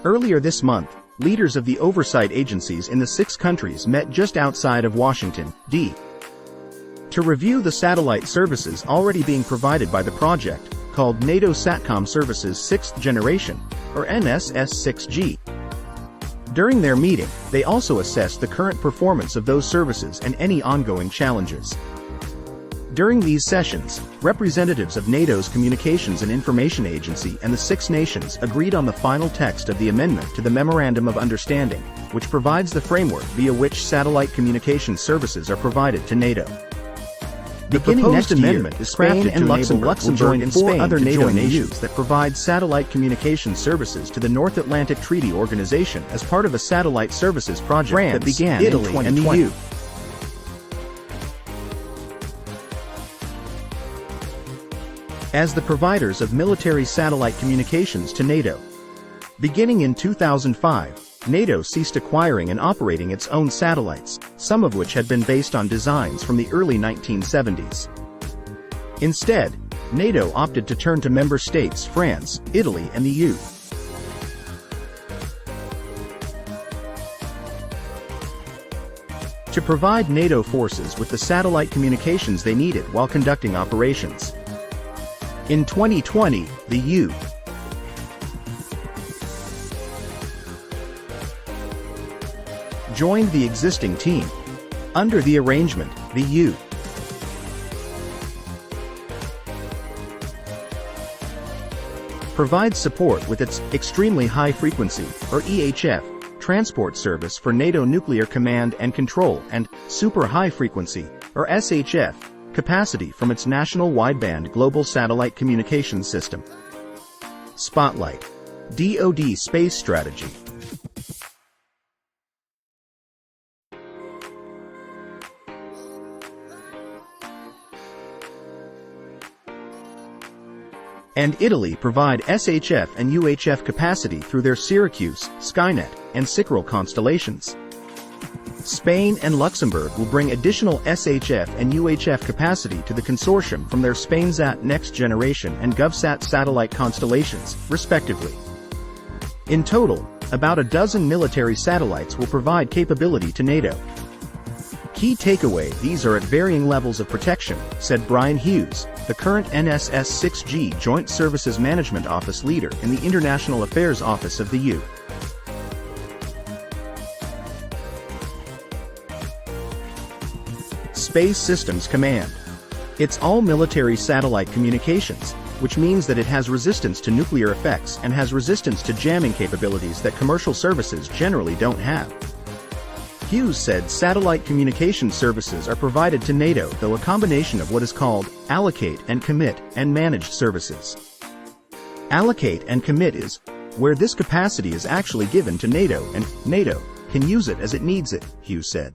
Earlier this month, leaders of the oversight agencies in the 6 countries met just outside of Washington, D.C. to review the satellite services already being provided by the project, called NATO Satcom Services 6th Generation, or NSS-6G. During their meeting, they also assessed the current performance of those services and any ongoing challenges. During these sessions, representatives of NATO's Communications and Information Agency and the 6 nations agreed on the final text of the amendment to the Memorandum of Understanding, which provides the framework via which satellite communication services are provided to NATO. The proposed amendment is crafted to enable Luxembourg and 4 other NATO nations that provide satellite communication services to the North Atlantic Treaty Organization as part of a satellite services project that began in Italy and the EU. As the providers of military satellite communications to NATO. Beginning in 2005, NATO ceased acquiring and operating its own satellites, some of which had been based on designs from the early 1970s. Instead, NATO opted to turn to member states France, Italy, and the EU. To provide NATO forces with the satellite communications they needed while conducting operations. In 2020, the EU joined the existing team. Under the arrangement, the EU provides support with its Extremely High Frequency, or EHF, transport service for NATO Nuclear Command and Control and Super High Frequency, or SHF, capacity from its National Wideband Global Satellite Communications System. Spotlight. DoD Space Strategy. And Italy provide SHF and UHF capacity through their Syracuse, Skynet, and Sicaral constellations. Spain and Luxembourg will bring additional SHF and UHF capacity to the consortium from their SpainSat Next Generation and GovSat satellite constellations, respectively. In total, about a dozen military satellites will provide capability to NATO. Key takeaway: these are at varying levels of protection, said Brian Hughes, the current NSS-6G Joint Services Management Office leader in the International Affairs Office of the EU. Space Systems Command. It's all military satellite communications, which means that it has resistance to nuclear effects and has resistance to jamming capabilities that commercial services generally don't have. Hughes said satellite communication services are provided to NATO through a combination of what is called allocate and commit and managed services. Allocate and commit is where this capacity is actually given to NATO and NATO can use it as it needs it, Hughes said.